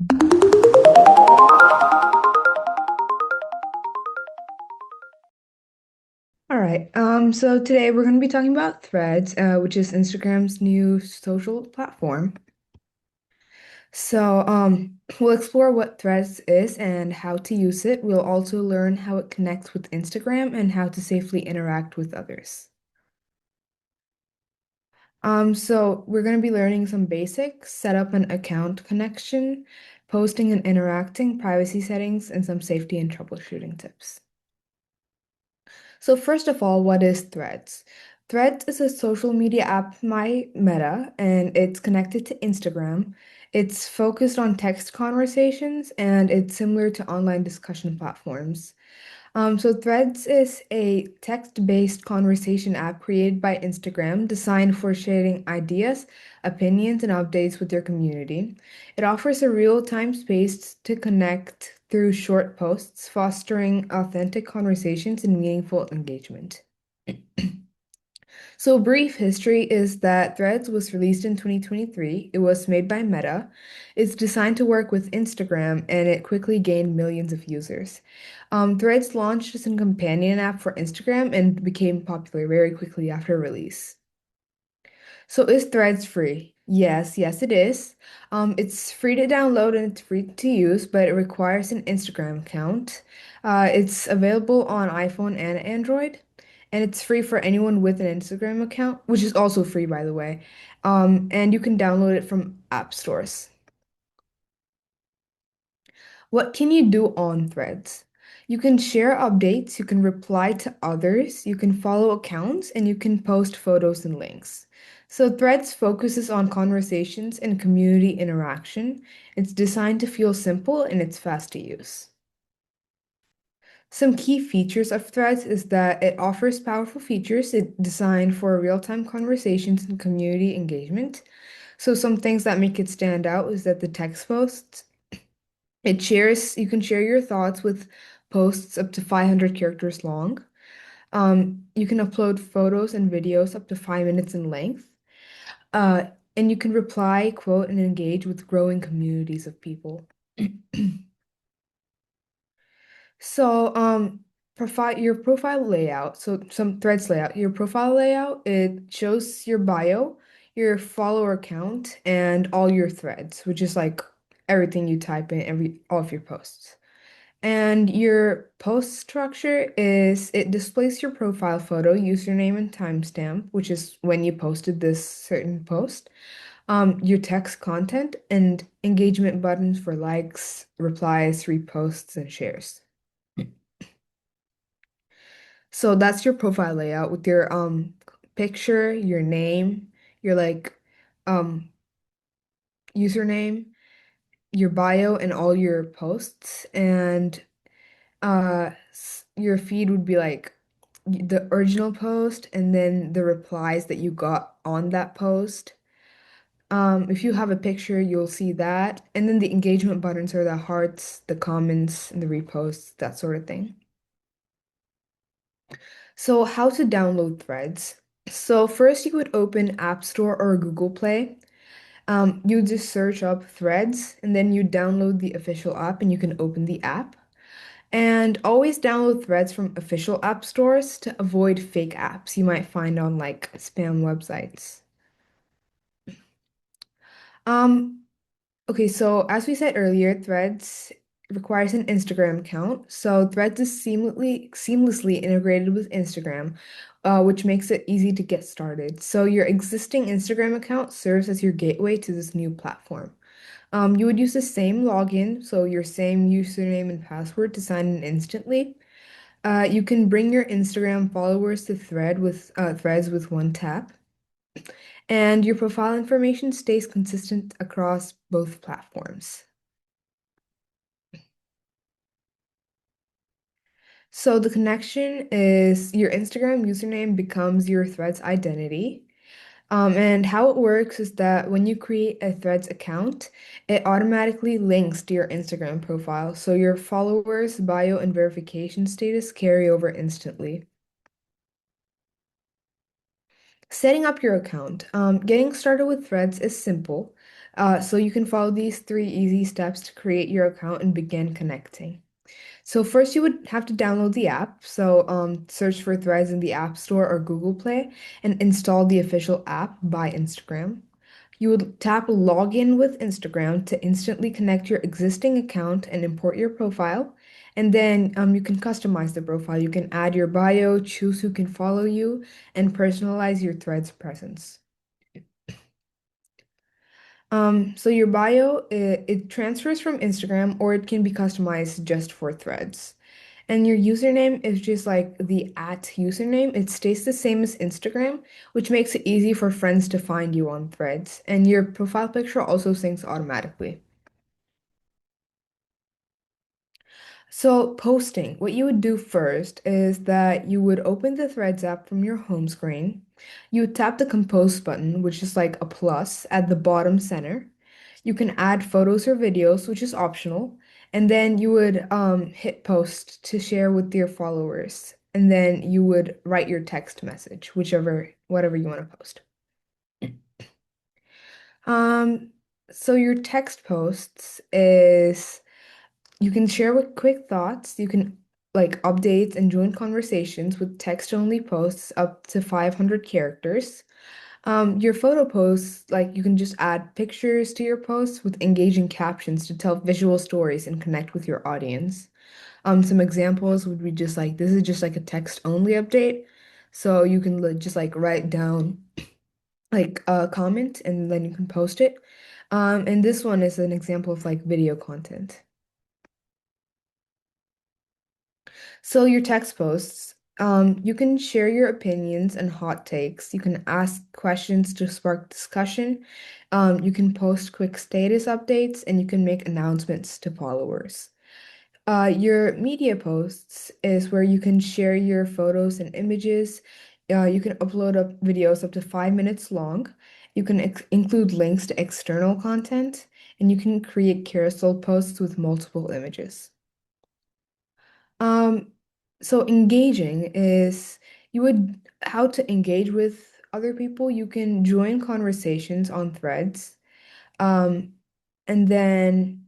All right. So today we're going to be talking about Threads, which is Instagram's new social platform. We'll explore what Threads is and how to use it. We'll also learn how it connects with Instagram and how to safely interact with others. So we're going to be learning some basics, set up an account connection, posting and interacting, privacy settings, and some safety and troubleshooting tips. So first of all, what is Threads? Threads is a social media app by Meta, and it's connected to Instagram. It's focused on text conversations, and it's similar to online discussion platforms. So Threads is a text-based conversation app created by Instagram, designed for sharing ideas, opinions, and updates with your community. It offers a real-time space to connect through short posts, fostering authentic conversations and meaningful engagement. So, brief history is that Threads was released in 2023. It was made by Meta. It's designed to work with Instagram, and it quickly gained millions of users. Threads launched as a companion app for Instagram and became popular very quickly after release. So, is Threads free? Yes, it is. It's free to download and it's free to use, but it requires an Instagram account. It's available on iPhone and Android, and it's free for anyone with an Instagram account, which is also free, by the way. And you can download it from app stores. What can you do on Threads? You can share updates, you can reply to others, you can follow accounts, and you can post photos and links. So Threads focuses on conversations and community interaction. It's designed to feel simple and it's fast to use. Some key features of Threads is that it offers powerful features. It's designed for real-time conversations and community engagement. So some things that make it stand out is that the text posts you can share your thoughts with posts up to 500 characters long. You can upload photos and videos up to 5 minutes in length. Uh, and you can reply, quote, and engage with growing communities of people. So, your profile layout. So, some threads layout. Your profile layout, it shows your bio, your follower count, and all your threads, which is like everything you type in, all of your posts. And your post structure is it displays your profile photo, username, and timestamp, which is when you posted this certain post. Your text content and engagement buttons for likes, replies, reposts, and shares. So that's your profile layout with your picture, your name, your um username, your bio, and all your posts. And your feed would be like the original post and then the replies that you got on that post. If you have a picture, you'll see that. And then the engagement buttons are the hearts, the comments, and the reposts, that sort of thing. So, how to download Threads? So, first you would open App Store or Google Play. You just search up Threads and then you download the official app and you can open the app. And always download Threads from official app stores to avoid fake apps you might find on like spam websites. Um, okay, so as we said earlier, Threads requires an Instagram account. So Threads is seamlessly integrated with Instagram, which makes it easy to get started. So your existing Instagram account serves as your gateway to this new platform. You would use the same login, so your same username and password to sign in instantly. You can bring your Instagram followers to Threads with one tap, and your profile information stays consistent across both platforms. So the connection is your Instagram username becomes your Threads identity. And how it works is that when you create a Threads account, it automatically links to your Instagram profile, so your followers, bio, and verification status carry over instantly. Setting up your account. Getting started with Threads is simple. So you can follow these three easy steps to create your account and begin connecting. So first you would have to download the app. So search for Threads in the App Store or Google Play and install the official app by Instagram. You would tap Login with Instagram to instantly connect your existing account and import your profile. And then you can customize the profile. You can add your bio, choose who can follow you, and personalize your Threads presence. So your bio, it transfers from Instagram or it can be customized just for Threads. And your username is just like the at username. It stays the same as Instagram, which makes it easy for friends to find you on Threads. And your profile picture also syncs automatically. So, posting, what you would do first is that you would open the Threads app from your home screen. You would tap the compose button, which is like a plus at the bottom center. You can add photos or videos, which is optional. And then you would hit post to share with your followers. And then you would write your text message, whatever you want to post. Um, so your text posts is you can share with quick thoughts. You can like updates and join conversations with text-only posts up to 500 characters. Your photo posts, like you can just add pictures to your posts with engaging captions to tell visual stories and connect with your audience. Some examples would be just like this is just like a text-only update. So you can just like write down like a comment and then you can post it. And this one is an example of like video content. So your text posts, you can share your opinions and hot takes. You can ask questions to spark discussion. You can post quick status updates and you can make announcements to followers. Your media posts is where you can share your photos and images. You can upload up videos up to 5 minutes long. You can include links to external content, and you can create carousel posts with multiple images. Um, so engaging is you would how to engage with other people. You can join conversations on threads. Um, and then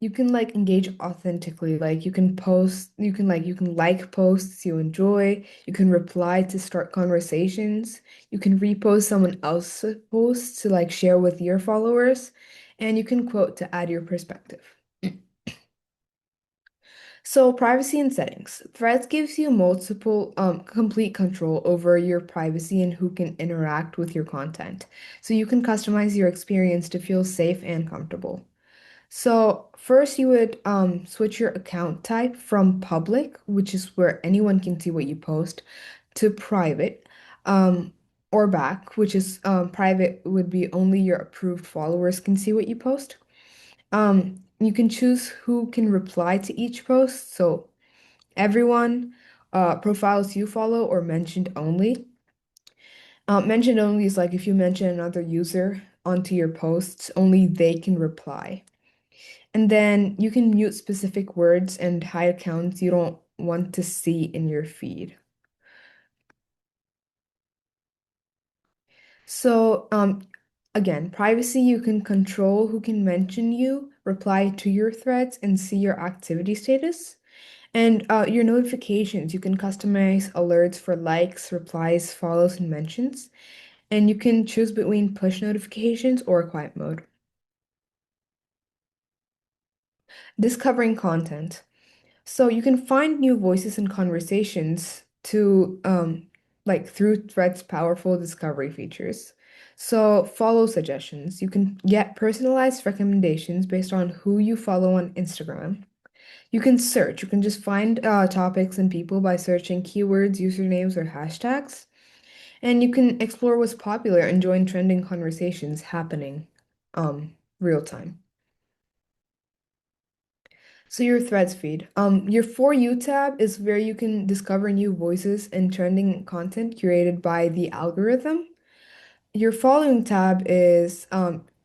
you can like engage authentically. Like you can like posts you enjoy. You can reply to start conversations. You can repost someone else's posts to like share with your followers. And you can quote to add your perspective. So privacy and settings. Threads gives you multiple complete control over your privacy and who can interact with your content. So you can customize your experience to feel safe and comfortable. So first you would switch your account type from public, which is where anyone can see what you post, to private, um, or back, which is private would be only your approved followers can see what you post. You can choose who can reply to each post. So everyone, profiles you follow, or mentioned only. Mentioned only is like if you mention another user onto your posts, only they can reply. And then you can mute specific words and hide accounts you don't want to see in your feed. So, again, privacy, you can control who can mention you, reply to your threads, and see your activity status. And your notifications, you can customize alerts for likes, replies, follows, and mentions. And you can choose between push notifications or quiet mode. Discovering content. So you can find new voices and conversations to like through Thread's powerful discovery features. So follow suggestions. You can get personalized recommendations based on who you follow on Instagram. You can search. You can just find topics and people by searching keywords, usernames, or hashtags. And you can explore what's popular and join trending conversations happening real time. So your threads feed. Your For You tab is where you can discover new voices and trending content curated by the algorithm. Your following tab is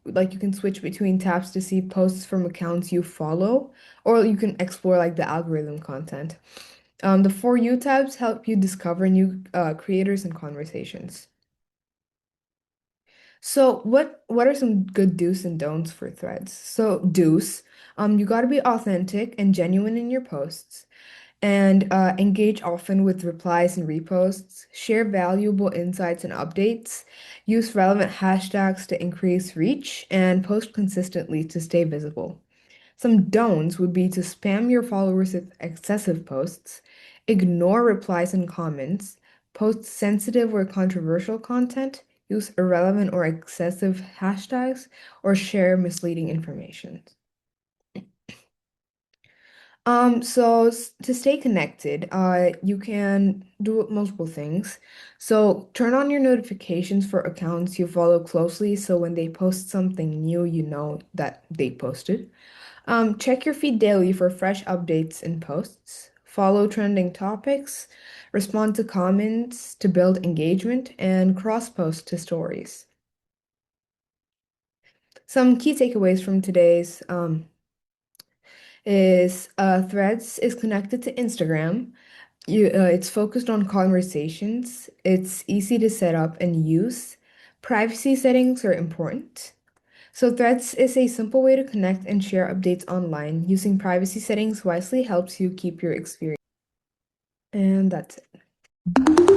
like you can switch between tabs to see posts from accounts you follow, or you can explore like the algorithm content. The For You tabs help you discover new creators and conversations. So what are some good do's and don'ts for threads? So do's, you got to be authentic and genuine in your posts and engage often with replies and reposts, share valuable insights and updates, use relevant hashtags to increase reach, and post consistently to stay visible. Some don'ts would be to spam your followers with excessive posts, ignore replies and comments, post sensitive or controversial content, use irrelevant or excessive hashtags, or share misleading information. To stay connected, you can do multiple things. So turn on your notifications for accounts you follow closely, so when they post something new, you know that they posted. Check your feed daily for fresh updates and posts. Follow trending topics, respond to comments to build engagement, and cross-post to stories. Some key takeaways from today's is Threads is connected to Instagram. It's focused on conversations. It's easy to set up and use. Privacy settings are important. So Threads is a simple way to connect and share updates online. Using privacy settings wisely helps you keep your experience. And that's it.